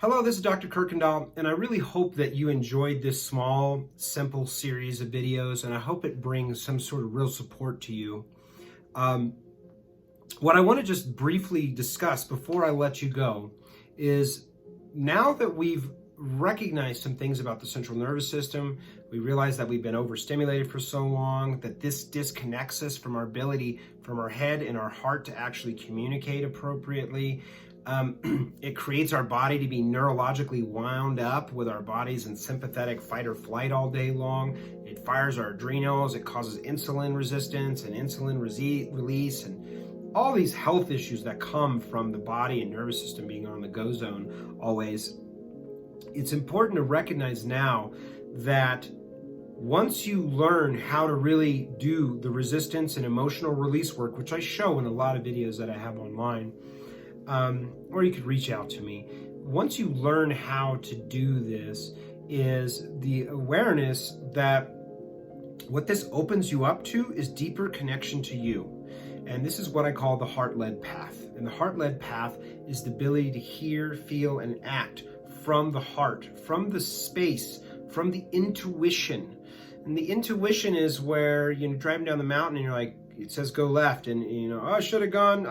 Hello, this is Dr. Kirkendall, and I really hope that you enjoyed this small, simple series of videos, and I hope it brings some sort of real support to you. Um, what I want to just briefly discuss before I let you go is now that we've recognized some things about the central nervous system, we realize that we've been overstimulated for so long, that this disconnects us from our ability from our head and our heart to actually communicate appropriately. It creates our body to be neurologically wound up with our bodies in sympathetic fight or flight all day long. It fires our adrenals, it causes insulin resistance and insulin release, and all these health issues that come from the body and nervous system being on the go zone always. It's important to recognize now that once you learn how to really do the resistance and emotional release work, which I show in a lot of videos that I have online, or you could reach out to me. Once you learn how to do this, is the awareness that what this opens you up to is deeper connection to you. And this is what I call the heart-led path. And the heart-led path is the ability to hear, feel, and act from the heart, from the space, from the intuition. And the intuition is where you're driving down the mountain and you're like, it says go left, and oh, I should have gone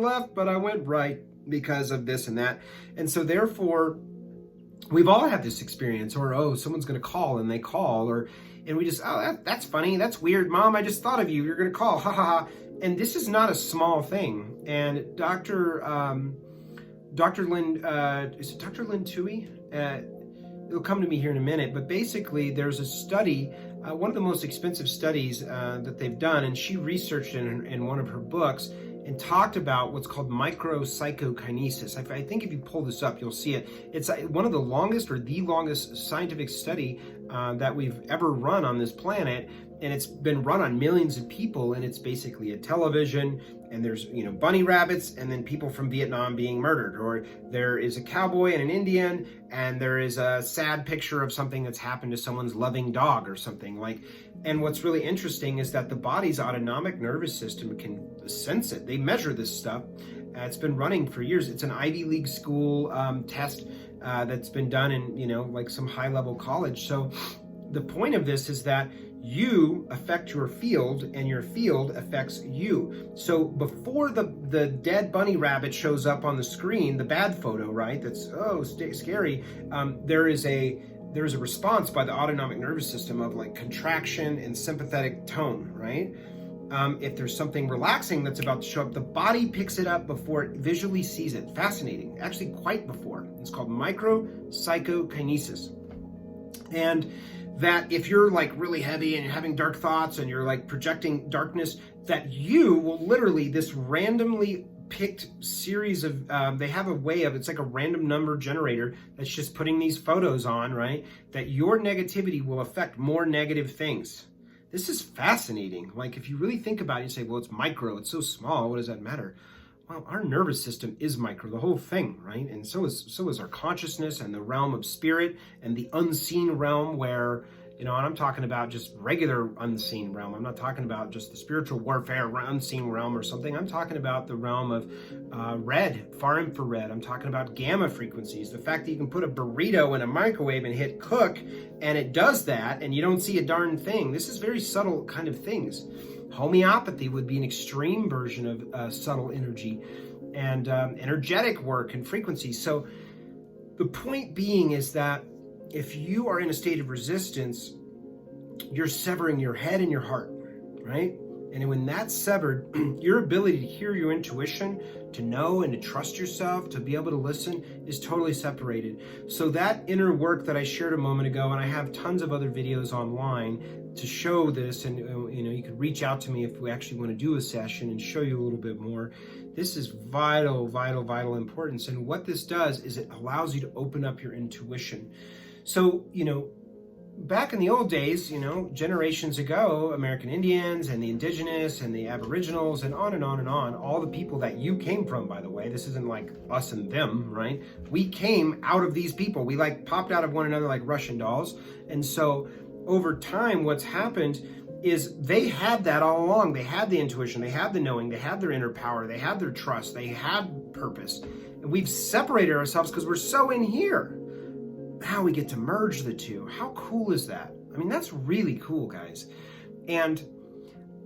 left, but I went right because of this and that. And so therefore, we've all had this experience, or oh, someone's going to call, and they call, and we just, oh, that's funny, that's weird, Mom, I just thought of you, you're going to call, ha ha ha. And this is not a small thing. And Dr. Lynn, is it Dr. Lynn Tui? It'll come to me here in a minute, but basically there's a study, one of the most expensive studies that they've done, and she researched in one of her books and talked about what's called Micropsychokinesis. I think if you pull this up, you'll see it. It's one of the longest, or the longest scientific study that we've ever run on this planet, and it's been run on millions of people, and it's basically a television, and there's bunny rabbits, and then people from Vietnam being murdered, or there is a cowboy and an Indian, and there is a sad picture of something that's happened to someone's loving dog or something like. And what's really interesting is that the body's autonomic nervous system can sense it. They measure this stuff. It's been running for years. It's an Ivy League school test that's been done in like some high-level college. So the point of this is that you affect your field, and your field affects you. So before the dead bunny rabbit shows up on the screen, the bad photo, right? That's scary. There is a response by the autonomic nervous system of like contraction and sympathetic tone, right? If there's something relaxing that's about to show up, the body picks it up before it visually sees it. Fascinating, actually quite before. It's called micropsychokinesis. And that if you're like really heavy and you're having dark thoughts and you're like projecting darkness, that you will literally, this randomly picked series of, they have a way of, it's like a random number generator that's just putting these photos on, right? That your negativity will affect more negative things. This is fascinating. Like if you really think about it, you say, well, it's micro, it's so small, what does that matter? Well, our nervous system is micro, the whole thing, right? And so is our consciousness and the realm of spirit and the unseen realm where, and I'm talking about just regular unseen realm. I'm not talking about just the spiritual warfare unseen realm or something. I'm talking about the realm of red, far infrared. I'm talking about gamma frequencies. The fact that you can put a burrito in a microwave and hit cook and it does that and you don't see a darn thing. This is very subtle kind of things. Homeopathy would be an extreme version of subtle energy and energetic work and frequency. So the point being is that if you are in a state of resistance, you're severing your head and your heart, right? And when that's severed, your ability to hear your intuition, to know and to trust yourself, to be able to listen is totally separated. So that inner work that I shared a moment ago, and I have tons of other videos online to show this, and you could reach out to me if we actually want to do a session and show you a little bit more. This is vital, vital, vital importance. And what this does is it allows you to open up your intuition. So, back in the old days, generations ago, American Indians and the indigenous and the aboriginals and on and on and on, all the people that you came from, by the way, this isn't like us and them, right? We came out of these people. We like popped out of one another like Russian dolls. And so over time, what's happened is they had that all along. They had the intuition, they had the knowing, they had their inner power, they had their trust, they had purpose. And we've separated ourselves because we're so in here. Now we get to merge the two. How cool is that? I mean, that's really cool, guys. And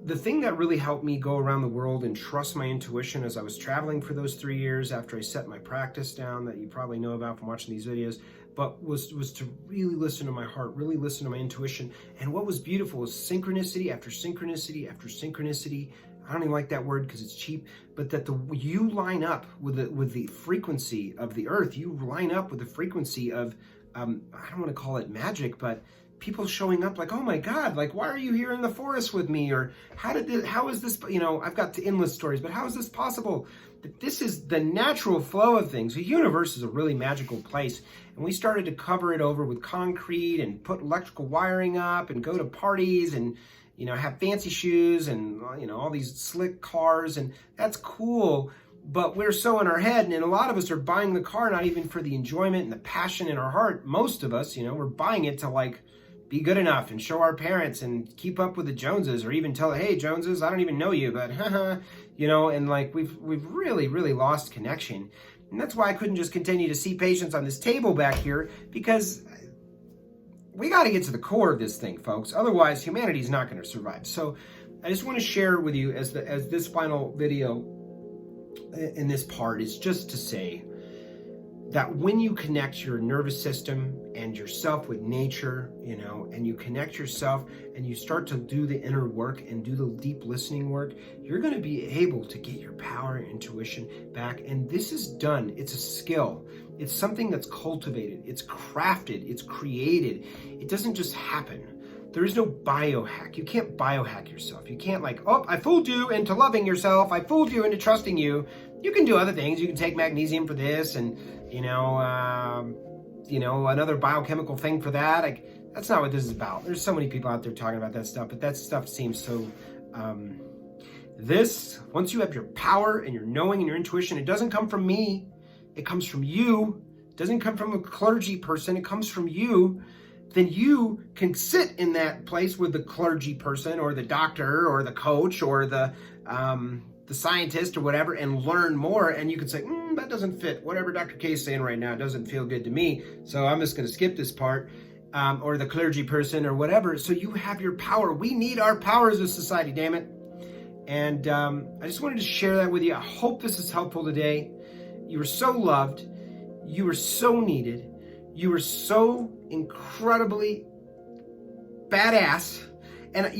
the thing that really helped me go around the world and trust my intuition as I was traveling for those 3 years after I set my practice down, that you probably know about from watching these videos, but was to really listen to my heart, really listen to my intuition. And what was beautiful was synchronicity after synchronicity after synchronicity. I don't even like that word because it's cheap, but that you line up with the frequency of the earth. You line up with the frequency of, I don't want to call it magic, but people showing up like, oh my God, like, why are you here in the forest with me? Or how is this, I've got endless stories, but how is this possible? That this is the natural flow of things. The universe is a really magical place. And we started to cover it over with concrete and put electrical wiring up and go to parties and, have fancy shoes and, all these slick cars, and that's cool. But we're so in our head, and a lot of us are buying the car not even for the enjoyment and the passion in our heart. Most of us, we're buying it to like be good enough and show our parents and keep up with the Joneses, or even tell, hey Joneses, I don't even know you, but and like we've really, really lost connection. And that's why I couldn't just continue to see patients on this table back here, because we got to get to the core of this thing, folks. Otherwise, humanity is not going to survive. So I just want to share with you as this final video in this part is just to say that when you connect your nervous system and yourself with nature, and you connect yourself and you start to do the inner work and do the deep listening work, you're going to be able to get your power and intuition back. And this is done. It's a skill. It's something that's cultivated. It's crafted. It's created. It doesn't just happen. There is no biohack. You can't biohack yourself. You can't like, oh, I fooled you into loving yourself. I fooled you into trusting you. You can do other things. You can take magnesium for this and, another biochemical thing for that. Like, that's not what this is about. There's so many people out there talking about that stuff, but that stuff seems so, once you have your power and your knowing and your intuition, it doesn't come from me. It comes from you. It doesn't come from a clergy person. It comes from you. Then you can sit in that place with the clergy person or the doctor or the coach or the scientist or whatever and learn more. And you can say, that doesn't fit. Whatever Dr. K is saying right now doesn't feel good to me. So I'm just going to skip this part, or the clergy person or whatever. So you have your power. We need our power as a society, damn it. And I just wanted to share that with you. I hope this is helpful today. You were so loved. You were so needed. You were so incredibly badass. And,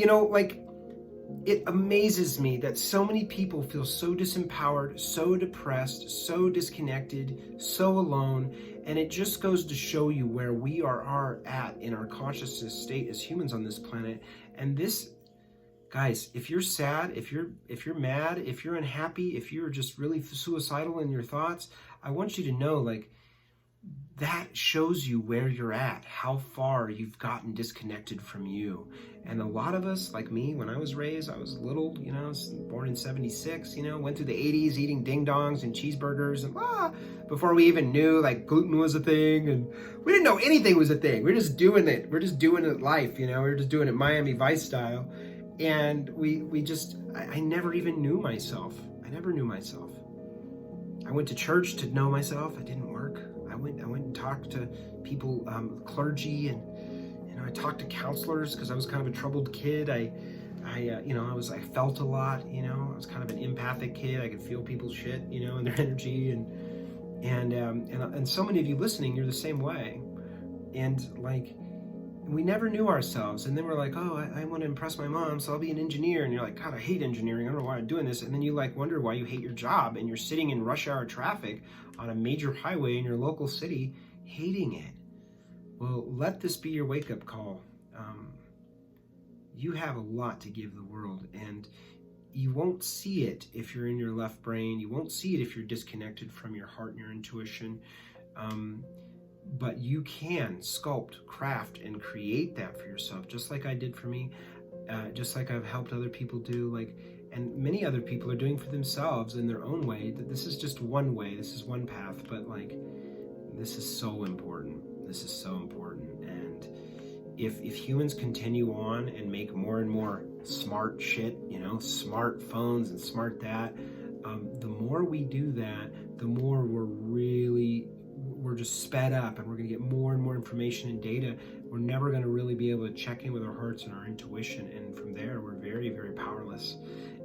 it amazes me that so many people feel so disempowered, so depressed, so disconnected, so alone. And it just goes to show you where we are at in our consciousness state as humans on this planet. And this, guys, if you're sad, if you're mad, if you're unhappy, if you're just really suicidal in your thoughts, I want you to know, that shows you where you're at, how far you've gotten disconnected from you. And a lot of us, like me, when I was raised, I was little, I was born in 76, went through the 80s eating ding-dongs and cheeseburgers and before we even knew gluten was a thing, and we didn't know anything was a thing. We're just doing it. We're just doing it life, we're just doing it Miami Vice style. And I never even knew myself. I never knew myself. I went to church to know myself. It didn't work. I went and talked to people, clergy, and I talked to counselors because I was kind of a troubled kid. I felt a lot. I was kind of an empathic kid. I could feel people's shit, and their energy, and so many of you listening, you're the same way. And we never knew ourselves. And then we're like, oh, I want to impress my mom, so I'll be an engineer. And you're like, God, I hate engineering. I don't know why I'm doing this. And then you wonder why you hate your job, and you're sitting in rush hour traffic on a major highway in your local city, hating it. Well, let this be your wake-up call. You have a lot to give the world, and you won't see it if you're in your left brain. You won't see it if you're disconnected from your heart and your intuition. But you can sculpt, craft, and create that for yourself, just like I did for me, just like I've helped other people do, and many other people are doing for themselves in their own way. That this is just one way, this is one path, but this is so important. This is so important. And if humans continue on and make more and more smart shit, smart phones and smart that, the more we do that, the more we're just sped up, and we're going to get more and more information and data. We're never going to really be able to check in with our hearts and our intuition, and from there we're very, very powerless.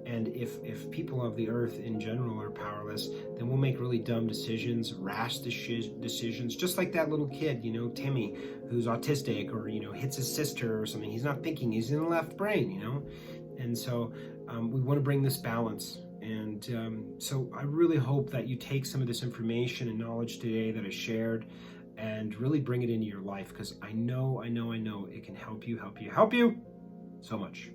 And if people of the earth in general are powerless, then we'll make really dumb decisions, rash decisions, just like that little kid, Timmy, who's autistic, or hits his sister or something. He's not thinking, he's in the left brain. And so we want to bring this balance. And so I really hope that you take some of this information and knowledge today that I shared and really bring it into your life, because I know it can help you so much.